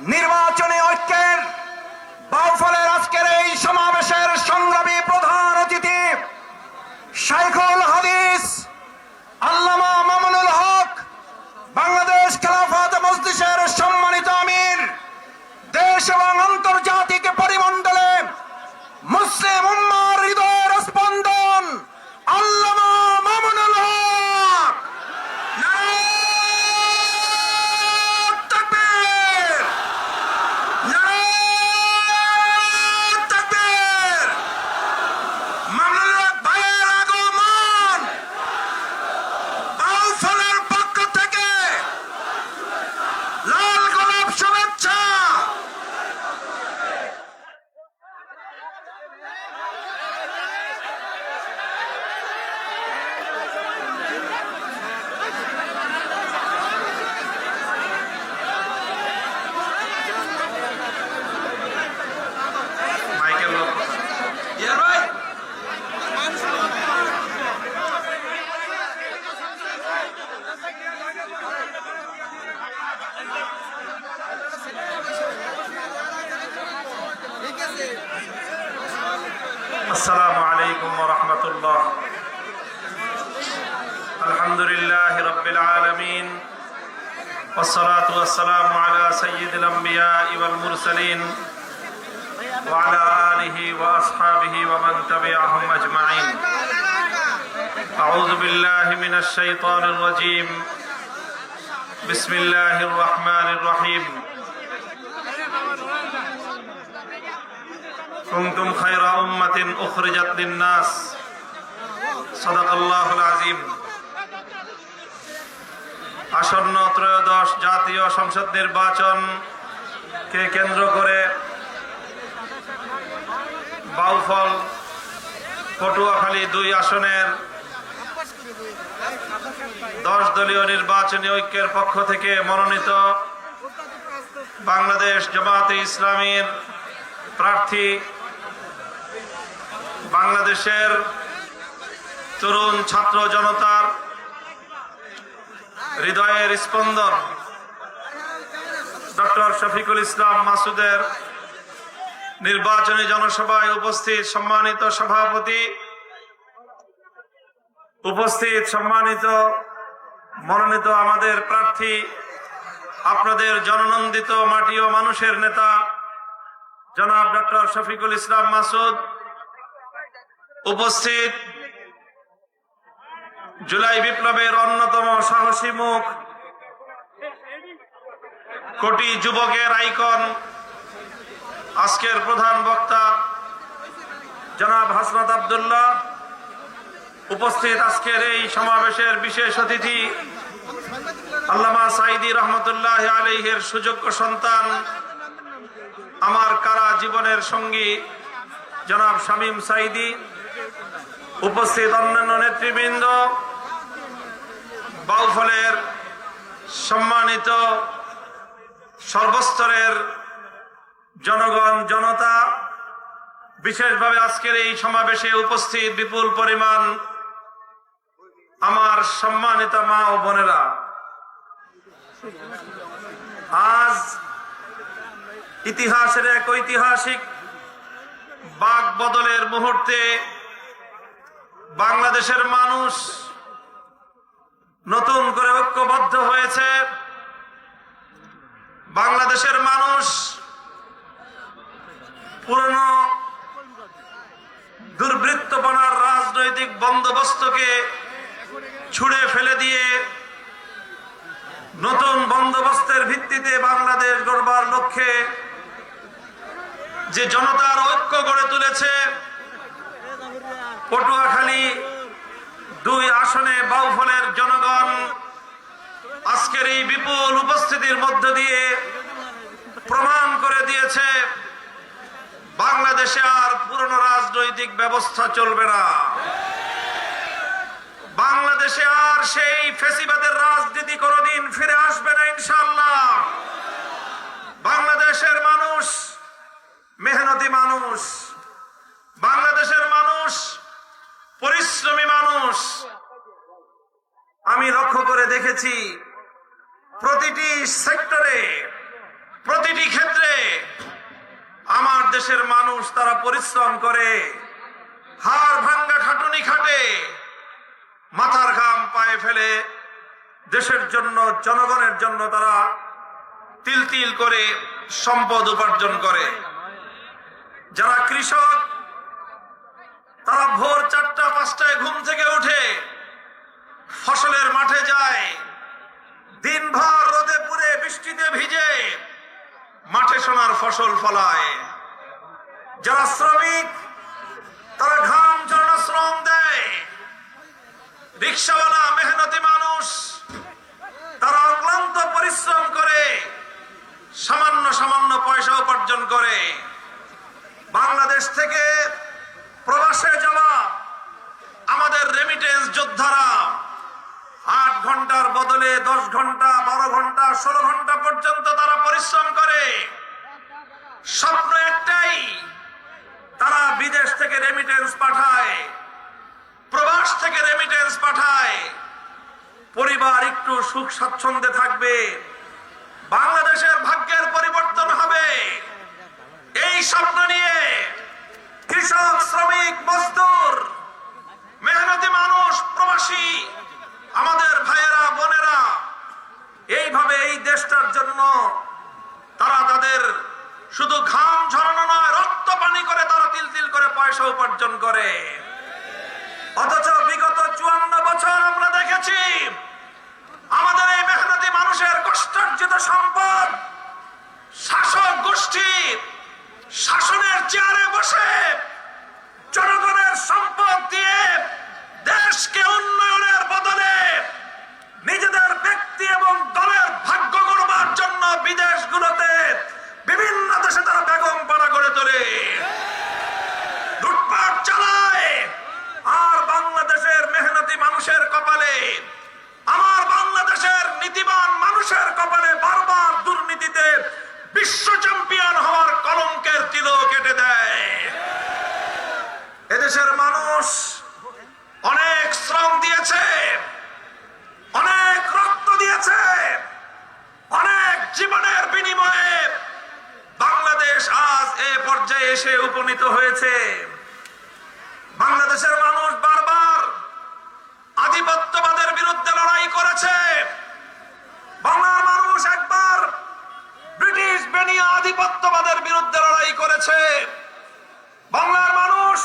নির্বাচনী ঐক্যের বাউফলের আজকের এই সমাবেশের সংগ্রামী প্রধান অতিথি শাইখুল হাদিস আল্লামা মামুনুল হক, বাংলাদেশ খেলাফত মজলিসের সম্মানিত আমির, দেশ এবং আন্তর্জাতিক পরিমণ্ডলে মুসলিম উম্মার হৃদয়ের স্পন্দন আল্লামা মামুনুল হক। নারায়ে তাকবীর, নারায়ে তাকবীর। মামুনুল হক ভাইয়ের আগমন বাউফলের পক্ষ থেকে লাল গোলাপ শুভেচ্ছা। السلام عليكم ورحمة الله. الحمد لله رب العالمين والصلاة والسلام على سيد الأنبياء والمرسلين وعلى آله وأصحابه ومن تبعهم أجمعين. أعوذ بالله من الشيطان الرجيم. بسم الله الرحمن الرحيم. كنتم خير أمة أخرجت للناس. صدق الله العظيم. আসন্ন ত্রয়োদশ জাতীয় সংসদ নির্বাচনকে কেন্দ্র করে বাউফল পটুয়াখালী 2 আসনের 10 দলীয় নির্বাচনী ঐক্যের পক্ষ থেকে মনোনীত বাংলাদেশ জামাতে ইসলামীর প্রার্থী, বাংলাদেশের তরুণ ছাত্র জনতার হৃদয়ের স্পন্দন ডক্টর শফিকুল ইসলাম মাসুদের নির্বাচনী জনসভায় উপস্থিত সম্মানিত সভাপতি, উপস্থিত সম্মানিত মনোনীত আমাদের প্রার্থী, আপনাদের জননন্দিত মাটি ও মানুষের নেতা জনাব ডক্টর শফিকুল ইসলাম মাসুদ, উপস্থিত জুলাই বিপ্লবের অন্যতম সাহসী মুখ, কোটি যুবকের আইকন, আজকের প্রধান বক্তা জনাব হাসনাত আব্দুল্লাহ, উপস্থিত আজকের এই সমাবেশের বিশেষ অতিথি আল্লামা সাঈদী রহমতুল্লাহ আলাইহির সুযোগ্য সন্তান, আমার কারা জীবনের সঙ্গী জনাব শামীম সাঈদী, উপস্থিত অন্যান্য নেতৃবৃন্দ, বাউফলের সম্মানিত সর্বস্তরের জনগণ জনতা, বিশেষভাবে আজকের এই সমাবেশে উপস্থিত বিপুল পরিমাণ আমার সম্মানিত মা ও বোনেরা, আজ ইতিহাসের এক ঐতিহাসিক বাক বদলের মুহূর্তে বাংলাদেশের মানুষ নতুন করে ঐক্যবদ্ধ হয়েছে। বাংলাদেশের মানুষ পুরনো দুর্বৃত্তপনার রাজনৈতিক বন্দোবস্তকে ছুঁড়ে ফেলে দিয়ে নতুন বন্দোবস্তের ভিত্তিতে বাংলাদেশ গড়বার লক্ষ্যে যে জনতার ঐক্য গড়ে তুলেছে, পটুয়াখালী 2 আসনে বাউফলের জনগণ আজকের এই বিপুল উপস্থিতির মধ্য দিয়ে প্রমাণ করে দিয়েছে বাংলাদেশে আর পুরনো রাজনৈতিক ব্যবস্থা চলবে না। বাংলাদেশে আর সেই ফ্যাসিবাদের রাজনীতি কোনোদিন ফিরে আসবে না ইনশাআল্লাহ। বাংলাদেশের মানুষ মেহনতি মানুষ, বাংলাদেশের মানুষ পরিশ্রমী মানুষ। আমি লক্ষ্য করে দেখেছি প্রতিটি সেক্টরে, প্রতিটি তারা পরিশ্রম করে, হাড় ভাঙ্গা খাটুনি খাটে, মাথার ঘাম পায়ে ফেলে দেশের জন্য, জনগণের জন্য তারা তিল তিল করে সম্পদ উপার্জন করে। যারা কৃষক তারা ভোর 4টা-5টায় ঘুম থেকে উঠে ফসলের মাঠে যায়, দিনভর রোদে পুড়ে বৃষ্টিতে ভিজে মাঠে সোনার ফসল ফলায়। যারা শ্রমিক তারা ঘাম ঝরানো শ্রম দেয়। রিক্সাওয়ালা মেহনতি মানুষ তারা অক্লান্ত পরিশ্রম করে সামান্য সামান্য পয়সা উপার্জন করে। বাংলাদেশ থেকে প্রবাসে যাওয়া আমাদের রেমিটেন্স যোদ্ধারা 8 ঘন্টার বদলে 10 ঘন্টা, 12 ঘন্টা, 16 ঘন্টা পর্যন্ত তারা পরিশ্রম করে। স্বপ্ন একটাই, তারা বিদেশ থেকে রেমিটেন্স পাঠায়, প্রবাস থেকে রেমিটেন্স পাঠায়, পরিবার একটু সুখ স্বাচ্ছন্দ্যে থাকবে, বাংলাদেশের ভাগ্যের পরিবর্তন হবে। এই স্বপ্ন নিয়ে কৃষক, শ্রমিক, মজদুর, মেহনতি মানুষ, প্রবাসী আমাদের ভাইয়েরা বোনেরা এইভাবে এই দেশটার জন্য তারা তাদের শুধু ঘাম ঝরানো নয়, রক্ত পানি করে তারা তিল তিল করে পয়সা উপার্জন করে। অথচ বিগত 54 বছর আমরা দেখেছি আমাদের এই মেহনতি মানুষের কষ্টার্জিত সম্পদ শাসক গোষ্ঠী শাসনের চেয়ারে বসে জনগণের সম্পদ দিয়ে দেশকে উন্নয়নের বদলে নিজেদের ব্যক্তি এবং দলের ভাগ্য গড়বার জন্য বিদেশগুলোতে বিভিন্ন দেশে তারা বেগম পাড়া গড়ে তোলে, লুটপাট চালায়। আর বাংলাদেশের মেহনতি মানুষের কপালে, আমার বাংলাদেশের নীতিবান মানুষের কপালে বারবার দুর্নীতিতে বিশ্ব চ্যাম্পিয়ন হওয়ার কলঙ্কের তিলক কেটে দেয়। এদেশের মানুষ অনেক শ্রম দিয়েছে, অনেক রক্ত দিয়েছে, অনেক জীবনের বিনিময়ে বাংলাদেশ আজ এ পর্যায়ে এসে উপনীত হয়েছে। বাংলাদেশের মানুষ বারবার আধিপত্যবাদের বিরুদ্ধে লড়াই করেছে। বাংলার মানুষ একবার ব্রিটিশ বেনিয়া আধিপত্যবাদের বিরুদ্ধে লড়াই করেছে। বাংলার মানুষ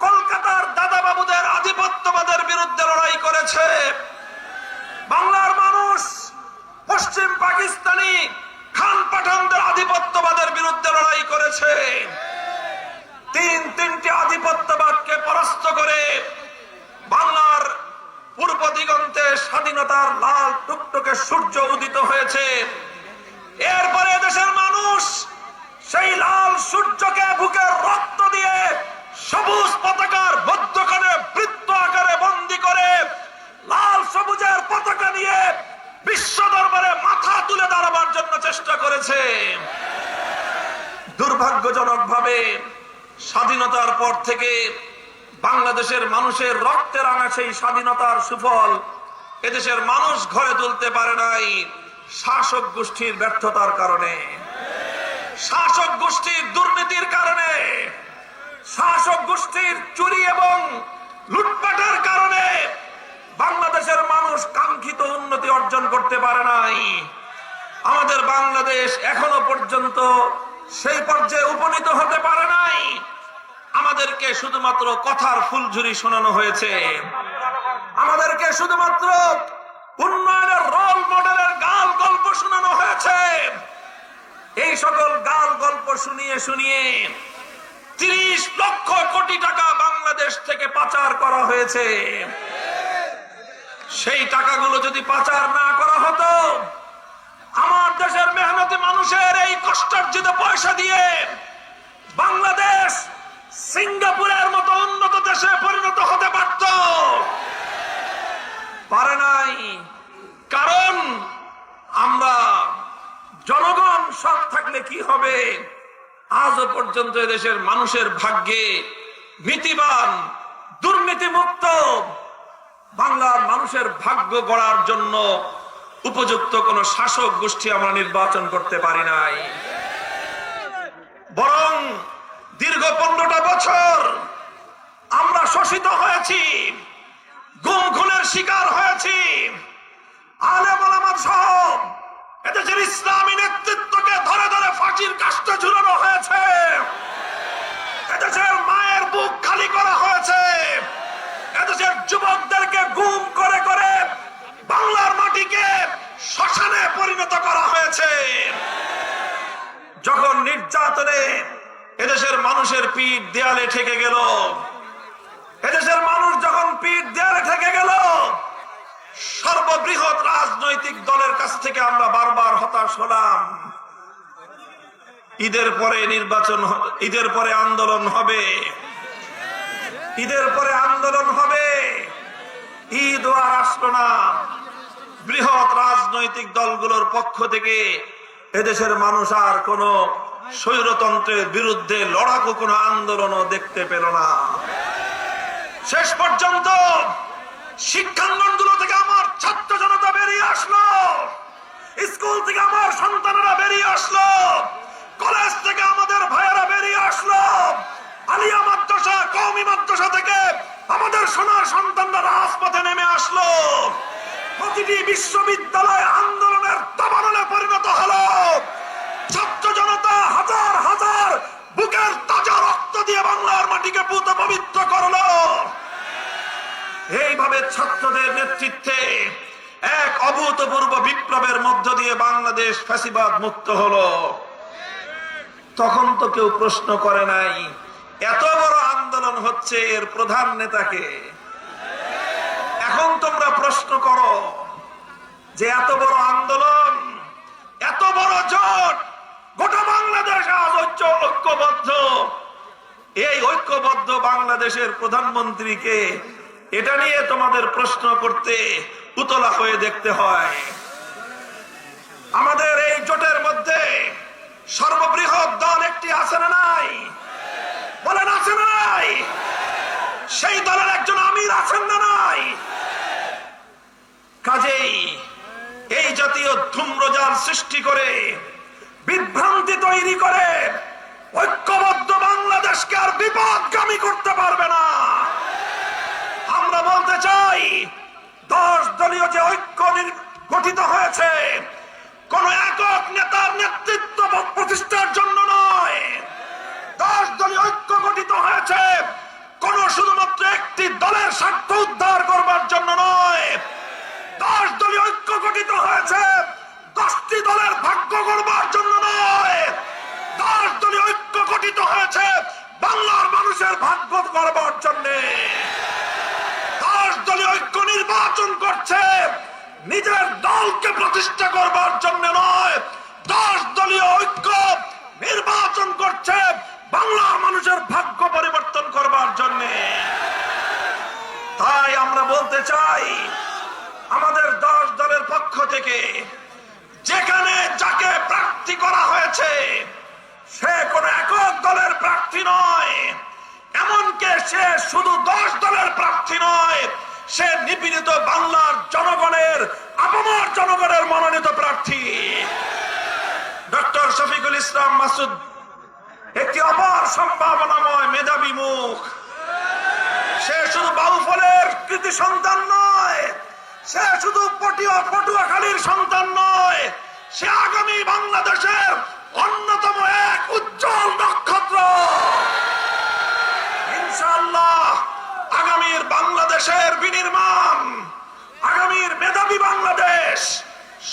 কলকাতার দাদাবাবুদের আধিপত্যবাদের বিরুদ্ধে লড়াই করেছে। বাংলার মানুষ পশ্চিম পাকিস্তানি খান পাঠানদের আধিপত্যবাদের বিরুদ্ধে লড়াই করেছে। তিনটি আধিপত্যবাদকে পরাস্ত করে বাংলার পূর্ব দিগন্তে স্বাধীনতার লাল টুকটুকে সূর্য উদিত হয়েছে। এরপরে দেশের মানুষ সেই লাল সূর্যকে বুকের রক্ত দিয়ে সবুজ পতাকার মধ্যখানে বৃত্ত আকারে বন্দী করে লাল সবুজের পতাকা নিয়ে বিশ্ব দরবারে মাথা তুলে দাঁড়াবার জন্য চেষ্টা করেছে। দুর্ভাগ্যজনক ভাবে স্বাধীনতার পর থেকে বাংলাদেশের মানুষের রক্তে রাঙা সেই স্বাধীনতার সুফল এদেশের মানুষ ঘরে তুলতে পারে নাই শাসক গোষ্ঠীর ব্যর্থতার কারণে, শাসক গোষ্ঠীর দুর্নীতির কারণে, শাসক গোষ্ঠীর চুরি এবং লুটপাটের কারণে বাংলাদেশের মানুষ কাঙ্ক্ষিত উন্নতি অর্জন করতে পারে নাই। আমাদের বাংলাদেশ এখনো পর্যন্ত সেই পর্যায়ে উপনীত হতে পারে নাই। আমাদেরকে শুধুমাত্র কথার ফুলঝুরি শোনানো হয়েছে, আমাদেরকে শুধুমাত্র উন্নয়নের রোল মডেলের গাল গল্প শোনানো হয়েছে। এই সকল গাল গল্প শুনিয়ে শুনিয়ে 30 লক্ষ কোটি টাকা বাংলাদেশ থেকে পাচার করা হয়েছে। সেই টাকাগুলো যদি পাচার না করা হতো, আমার দেশের মেহনতি মানুষের এই কষ্টার্জিত পয়সা দিয়ে বাংলাদেশ সিঙ্গাপুরের মতো উন্নত দেশে পরিণত হতে পারত, পারে নাই। কারণ আমরা জনগণ সৎ থাকলে কি হবে, আজও পর্যন্ত এদেশের মানুষের ভাগ্যে নীতিবান দুর্নীতিমুক্ত বাংলার মানুষের ভাগ্য গড়ার জন্য উপযুক্ত কোন শাসক গোষ্ঠী আমরা নির্বাচন করতে পারি নাই। বরং দীর্ঘ 15টা বছর আমরা শোষিত হয়েছি, গুম খুনের শিকার হয়েছি। আলেম ওলামা সহ এদেশের ইসলামী নেতৃত্বকে ধরে ধরে ফাঁসির কাস্টে ঝুলানো হয়েছে। এদেশের মায়ের বুক খালি করা হয়েছে। এদেশের যুবকদেরকে গুম করে করে বাংলার মাটিকে শ্মশানে পরিণত করা হয়েছে। যখন নির্যাতনে এদেশের মানুষের পিঠ দেয়ালে ঠেকে গেল, এদেশের মানুষ যখন পিঠ দেয়ালে ঠেকে গেল, সর্ববৃহৎ রাজনৈতিক দলের কাছ থেকে আমরা বারবার হতাশ হলাম। ঈদের পরে নির্বাচন, ঈদের পরে আন্দোলন হবে, ঈদের পরে আন্দোলন হবে। ঈদ আর আসলো না। বৃহৎ রাজনৈতিক দলগুলোর পক্ষ থেকে এদেশের মানুষ আর কোন স্বৈরতন্ত্রের বিরুদ্ধে লড়াকু কোন আন্দোলনও দেখতে পেল না। শেষ পর্যন্ত শিক্ষাঙ্গনগুলো থেকে আমার ছাত্র জনতা বেরিয়ে আসলো, স্কুল থেকে আমার সন্তানেরা বেরিয়ে আসলো, কলেজ থেকে আমাদের ভাইয়েরা বেরিয়ে আসলো, আলিয়া মাদ্রাসা, কওমি মাদ্রাসা থেকে আমাদের সোনার সন্তানরা রাজপথে নেমে আসলো। প্রতিটি বিশ্ববিদ্যালয় আন্দোলনের দাবানলে পরিণত হলো। ছাত্র জনতা হাজার হাজার বুকের তাজা রক্ত দিয়ে বাংলার মাটিকে পুত পবিত্র করলো। এইভাবে ছাত্রদের নেতৃত্বে এক অভূতপূর্ব বিপ্লবের মধ্য দিয়ে বাংলাদেশ ফ্যাসিবাদ মুক্ত হলো। তখন তো কেউ প্রশ্ন করে নাই এত বড় আন্দোলন হচ্ছে, এর প্রধান নেতাকে। এখন তোমরা প্রশ্ন করো যে এত বড় আন্দোলন, এত বড় জোট, গোটা বাংলাদেশ আজ ঐক্যবদ্ধ। এই ঐক্যবদ্ধ বাংলাদেশের প্রধানমন্ত্রীকে এটা নিয়ে তোমাদের প্রশ্ন করতে উতলা হয়ে দেখতে হয়। আমাদের এই জোটের মধ্যে সর্ববৃহৎ দল একটি আছে না নাই? বলেন আছে না নাই? সেই দলের একজন আমির আছেন না নাই? কাজেই এই জাতীয় ধূম্রজাল সৃষ্টি করে, বিভ্রান্তি তৈরি করে ঐক্যবদ্ধ বাংলাদেশকে আর বিপদগামী করতে পারবে না। আমরা বলতে চাই 10 দলীয় যে ঐক্য গঠিত হয়েছে, কোন একক নেতার নেতৃত্ব প্রতিষ্ঠার জন্য নয়। 10 দলীয় ঐক্য গঠিত হয়েছে কোন শুধুমাত্র একটি দলের স্বার্থ উদ্ধার করবার জন্য নয়। 10 দলীয় ঐক্য গঠিত হয়েছে 10টি দলের ভাগ্য করবার জন্য নয়। 10 দলীয় ঐক্য গঠিত হয়েছে বাংলার মানুষের ভাগ্য করবার জন্য। 10 দলীয় ঐক্য নির্বাচন করছে নিজের দলকে প্রতিষ্ঠা করবার জন্য নয়। 10 দলীয় ঐক্য নির্বাচন করছে বাংলার মানুষের ভাগ্য পরিবর্তন করবার জন্য। তাই আমরা বলতে চাই, আমাদের 10 দলের পক্ষ থেকে যেখানে যাকে প্রার্থী করা হয়েছে সে কোন একক দলের প্রার্থী নয়, এমনকি সে শুধু 10 দলের প্রার্থী নয়, সে নিপীড়িত বাংলার জনগণের, আপামর জনগণের মনোনীত প্রার্থী। ডক্টর শফিকুল ইসলাম মাসুদ একটি অপার সম্ভাবনাময় মেধাবী মুখ। সে শুধু বাউফলের কৃতি সন্তান নয়, সে শুধু পটুয়াখালীর সন্তান নয়, সে আগামী বাংলাদেশের অন্যতম এক উজ্জ্বল নক্ষত্র। ইনশাআল্লাহ আগামীর বাংলাদেশের বিনির্মাণ, আগামীর মেধাবী বাংলাদেশ,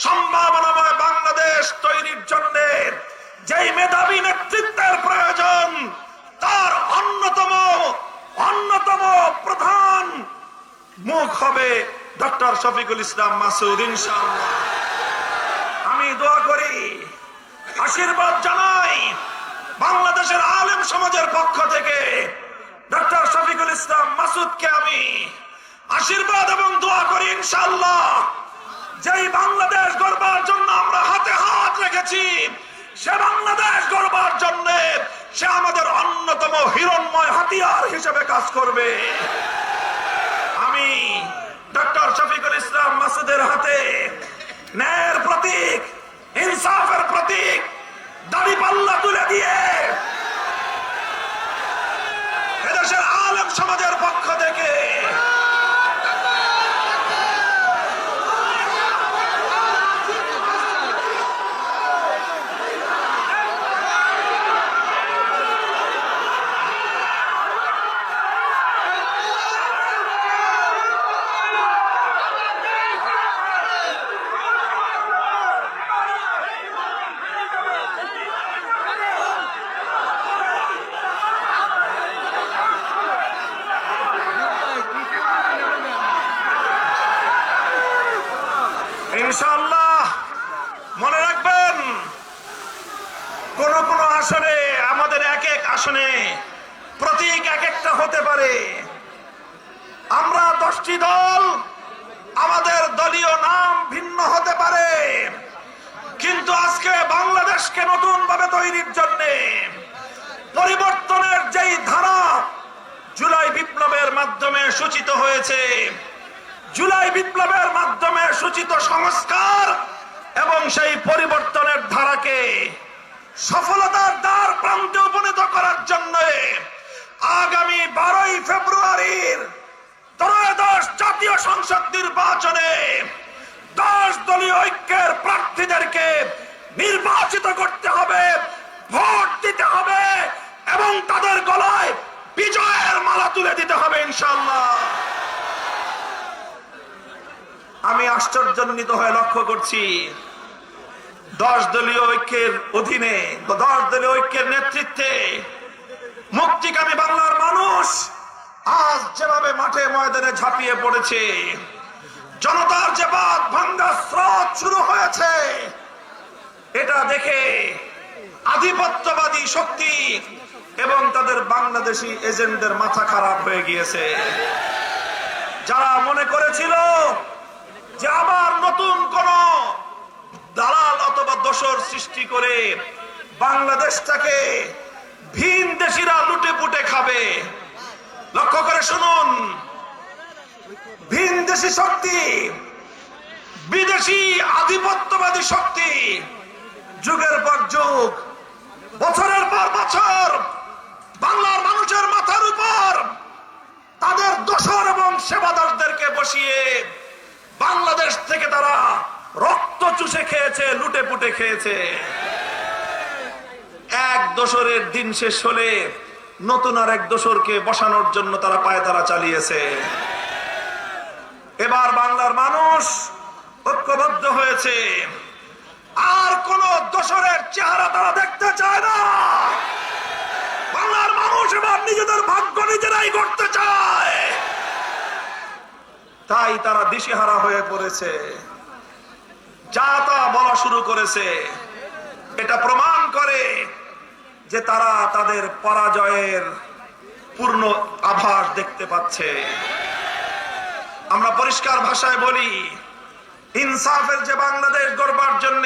সম্ভাবনাময় বাংলাদেশ তৈরির জন্য যেই মেধাবী নেতৃত্বের প্রয়োজন, তার অন্যতম প্রধান মুখ হবে ডক্টর শফিকুল ইসলাম মাসুদ। ইনশাআল্লাহ আমি দোয়া করি, আশীর্বাদ জানাই বাংলাদেশের আলেম সমাজের পক্ষ থেকে ডক্টর শফিকুল ইসলাম মাসুদকে আমি আশীর্বাদ এবং দোয়া করি। ইনশাআল্লাহ যেই বাংলাদেশ গড়বার জন্য আমরা হাতে হাত রেখেছি, সে বাংলাদেশ গড়বার জন্য সে আমাদের অন্যতম হিরণময় হাতিয়ার হিসেবে কাজ করবে। আমি ডক্টর শফিকুল ইসলাম মাসুদের হাতে ন্যায়ের প্রতীক, ইনসাফের প্রতীক দাড়িপাল্লা তুলে দিয়ে কোন কোন আসনে আমাদের এক এক আসনে প্রতীক এক একটা হতে পারে। আমরা 10টি দল, আমাদের দলীয় নাম ভিন্ন হতে পারে, কিন্তু আজকে বাংলাদেশকে নতুন ভাবে তৈরির জন্য পরিবর্তনের যেই ধারা জুলাই বিপ্লবের মাধ্যমে সূচিত হয়েছে, জুলাই বিপ্লবের মাধ্যমে সূচিত সংস্কার এবং সেই পরিবর্তনের ধারাকে সফলতার দ্বার প্রান্তে উপনীত করার জন্য আগামী 12ই ফেব্রুয়ারির ত্রয়োদশ জাতীয় সংসদ নির্বাচনে 10 দলীয় ঐক্যের প্রার্থীদেরকে নির্বাচিত করতে হবে, ভোট দিতে হবে এবং তাদের গলায় বিজয়ের মালা তুলে দিতে হবে ইনশাআল্লাহ। আমি আশ্চর্যান্বিত হয়ে লক্ষ্য করছি 10 দলীয় ঐক্যের অধীনে, 10 দলীয় ঐক্যের নেতৃত্বে মুক্তিকামী বাংলার মানুষ আজ যেভাবে মাঠে ময়দানে ঝাঁপিয়ে পড়েছে, জনতার যে বাঁধ ভাঙ্গা স্রোত শুরু হয়েছে, এটা দেখে আধিপত্যবাদী শক্তি এবং তাদের বাংলাদেশি এজেন্টদের মাথা খারাপ হয়ে গিয়েছে। যারা মনে করেছিল যে আবার নতুন কোন দালাল অথবা দোসর সৃষ্টি করে বাংলাদেশটাকে ভিন দেশিরা লুটে পুটে খাবে, লক্ষ্য করে শুনুন, ভিন দেশি শক্তি, বিদেশি আধিপত্যবাদী শক্তি যুগের পর যুগ, বছরের পর বছর বাংলার মানুষের মাথার উপর তাদের দোসর এবং সেবাদারদেরকে বসিয়ে বাংলাদেশ থেকে তারা রক্ত চুষে খেয়েছে, লুটে পুটে খেয়েছে। এক দোসরের দিন শেষ হলে নতুন আর এক দোসরকে বসানোর জন্য তারা পায়তারা চালিয়েছে। এবার বাংলার মানুষ ঐক্যবদ্ধ হয়েছে, আর কোন দোসরের চেহারা তারা দেখতে চায় না। বাংলার মানুষ এবার নিজেদের ভাগ্য নিজেরাই করতে চায়, তাই তারা দিশেহারা হয়ে পড়েছে, যা তা বলা শুরু করেছে। এটা প্রমাণ করে যে তারা তাদের পরাজয়ের পূর্ণ আভাস দেখতে পাচ্ছে। আমরা পরিষ্কার ভাষায় বলি, ইনসাফের যে বাংলাদেশ গড়বার জন্য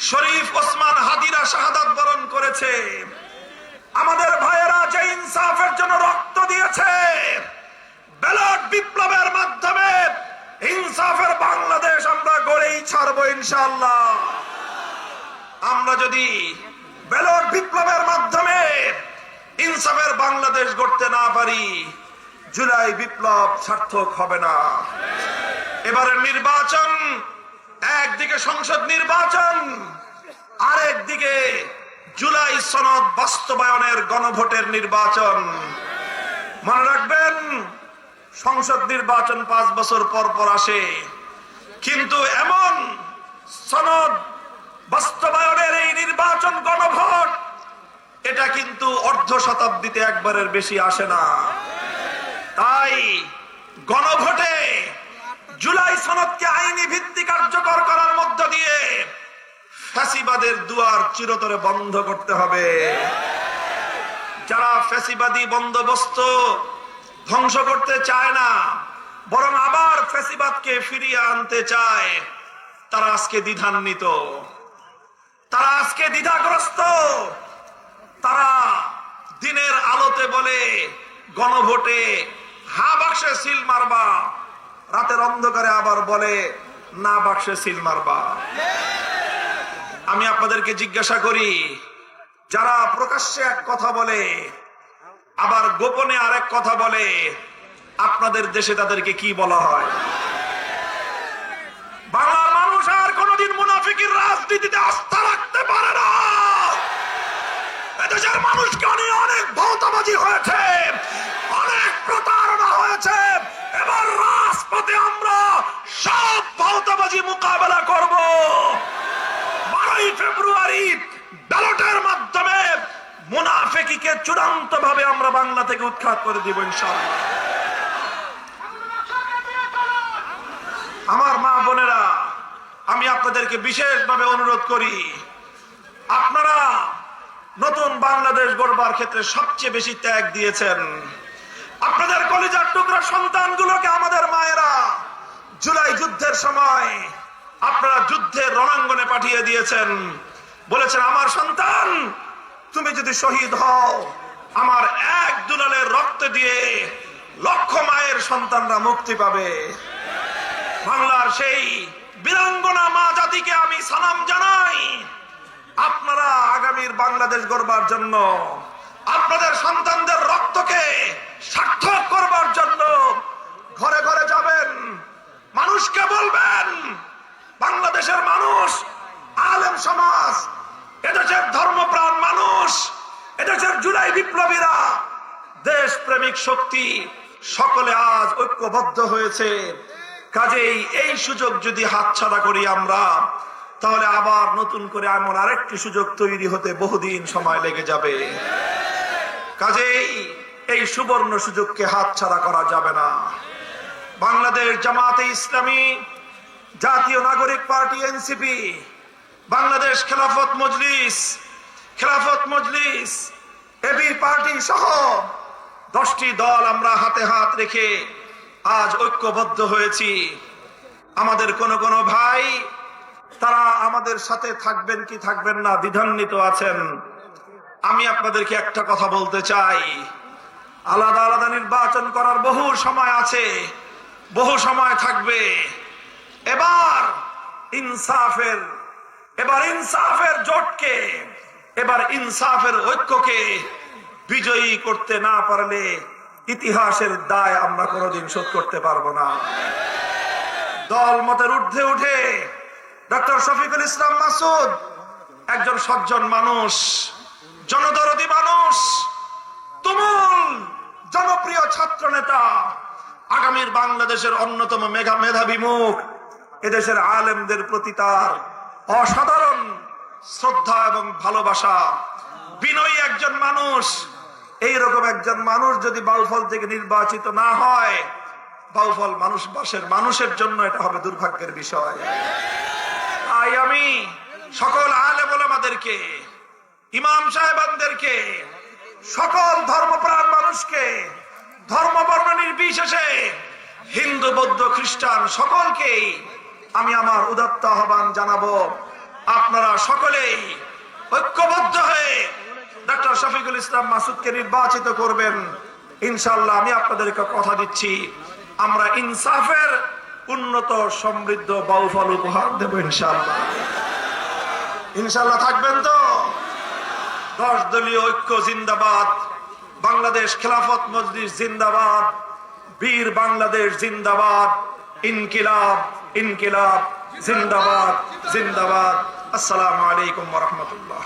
শরীফ ওসমান হাদিরা শাহাদাত বরণ করেছে, আমাদের ভাইয়েরা যে ইনসাফের জন্য রক্ত দিয়েছে, ব্যালট বিপ্লবের মাধ্যমে ইনসাফের বাংলাদেশ আমরা গড়েই ছাড়বো ইনশাআল্লাহ। আমরা যদি ব্যালট বিপ্লবের মাধ্যমে ইনসাফের বাংলাদেশ গড়তে না পারি, জুলাই বিপ্লব সার্থক হবে না। এবারের নির্বাচন একদিকে সংসদ নির্বাচন, আরেকদিকে জুলাই সনদ বাস্তবায়নের গণভোটের নির্বাচন। মনে রাখবেন, সংসদ নির্বাচন 5 বছর পর পর আসে, কিন্তু এমন সনদ বাস্তবায়নের এই নির্বাচন গণভোট, এটা কিন্তু অর্ধ শতাব্দীতে একবারের বেশি আসে না। তাই গণভোটে জুলাই সনদকে আইনি ভিত্তি কার্যকর করার মধ্য দিয়ে ফ্যাসিবাদের দুয়ার চিরতরে বন্ধ করতে হবে। যারা ফ্যাসিবাদী বন্দোবস্ত ধ্বংস করতে চায় না, বরং আবার ফ্যাসিবাদকে ফিরিয়ে আনতে চায়, তারা আজকে দ্বিধান্বিত, তারা আজকে দ্বিধাগ্রস্ত। তারা দিনের আলোতে বলে গণভোটে হা বাক্সে সিল মারবা, রাতের অন্ধকারে আবার বলে না বাক্সে সিল মারবা। আমি আপনাদেরকে জিজ্ঞাসা করি, যারা প্রকাশ্যে এক কথা বলে আবার গোপনে আরেক কথা বলে, আপনাদের দেশে তাদেরকে কি বলা হয়? বাংলার মানুষ আর কোনদিন মুনাফিকের রাজনীতিতে আস্থা রাখতে পারে না। এদেশের মানুষকে অনেক ভৌতাবাজি হয়েছে, অনেক প্রতারণা হয়েছে। এবার রাজপথে আমরা সব ভৌতাবাজি মোকাবেলা করব। 12ই ফেব্রুয়ারি ব্যালটের মাধ্যমে মুনাফিককে চূড়ান্ত ভাবে আমরা বাংলা থেকে উৎখাত করে দিব ইনশাআল্লাহ। আমার মা বোনেরা, আমি আপনাদেরকে বিশেষভাবে অনুরোধ করি, আপনারা নতুন বাংলাদেশ গড়বার ক্ষেত্রে সবচেয়ে বেশি ত্যাগ দিয়েছেন। আপনাদের কলিজার টুকরা সন্তানগুলোকে আমাদের মায়েরা জুলাই যুদ্ধের সময় আপনারা যুদ্ধের রণাঙ্গনে পাঠিয়ে দিয়েছেন। বলেছেন, আমার সন্তান তুমি যদি শহীদ হও, আমার এক দুলালের রক্ত দিয়ে লক্ষ মায়ের সন্তানরা মুক্তি পাবে। বাংলার সেই বীরাঙ্গনা মা জাতিকে আমি সালাম জানাই। আপনারা আগামীর বাংলাদেশ গড়বার জন্য, আপনাদের সন্তানদের রক্তকে সার্থক করবার জন্য ঘরে ঘরে যাবেন, মানুষকে বলবেন, বাংলাদেশের মানুষ, আলেম সমাজ, এদেশের ধর্মপ্রাণ মানুষ, এদেশের জুলাই বিপ্লবীরা, দেশ প্রেমিক শক্তি সকলে আজ ঐক্যবদ্ধ হয়েছে। কাজেই এই সুযোগ যদি হাতছাড়া করি আমরা, তাহলে আবার নতুন করে এমন আরেকটি সুযোগ তৈরি হতে বহুদিন সময় লেগে যাবে। কাজেই এই সুবর্ণ সুযোগকে হাতছাড়া করা যাবে না। বাংলাদেশ জামাতে ইসলামী, জাতীয় নাগরিক party NCP, Bangladesh Khelafat Majlis, AB party সহ 10টি দল আমরা হাতে হাত রেখে আজ ঐক্যবদ্ধ হয়েছি। আমাদের কোন ভাই তারা আমাদের সাথে থাকবেন কি থাকবেন না দ্বিধান্বিত আছেন। আমি আপনাদেরকে একটা কথা বলতে চাই, আলাদা আলাদা নির্বাচন করার বহু সময় আছে, বহু সময় থাকবে। এবার ইনসাফের জোটকে, এবার ইনসাফের ঐক্যকে বিজয়ী করতে না পারলে ইতিহাসের দায় আমরা কোনোদিন শোধ করতে পারবো না। দল মতের ঊর্ধ্বে উঠে ডক্টর শফিকুল ইসলাম মাসুদ একজন সজ্জন মানুষ, জনদরদী মানুষ, তুমুল জনপ্রিয় ছাত্র নেতা, আগামীর বাংলাদেশের অন্যতম মেধাবী মুখ। এদেশের আলেমদের প্রতি তার অসাধারণ শ্রদ্ধা এবং ভালোবাসা, বিনয়ী একজন মানুষ। এইরকম একজন মানুষ যদি বাউফল থেকে নির্বাচিত না হয়, বাউফল মানুষের জন্য এটা হবে দুর্ভাগ্যের বিষয়। তাই আমি সকল আলেম ওলামাদেরকে, ইমাম সাহেবানদেরকে, সকল ধর্মপ্রাণ মানুষকে, ধর্ম বর্ণ নির্বিশেষে, হিন্দু বৌদ্ধ খ্রিস্টান সকলকেই আমি আমার উদাত্ত আহ্বান জানাবো, আপনারা সকলেই ঐক্যবদ্ধ হয়ে ডক্টর শফিকুল ইসলাম মাসুদকে নির্বাচিত করবেন। ইনশাআল্লাহ আমি আপনাদেরকে কথা দিচ্ছি, আমরা ইনসাফের উন্নত সমৃদ্ধ বাউফল উপহার দেব ইনশাআল্লাহ। থাকবেন তো? 10 দলীয় ঐক্য জিন্দাবাদ, বাংলাদেশ খেলাফত মজলিস জিন্দাবাদ, বীর বাংলাদেশ জিন্দাবাদ, ইনকিলাব জিন্দাবাদ। আসসালামু আলাইকুম ওয়া রাহমাতুল্লাহ।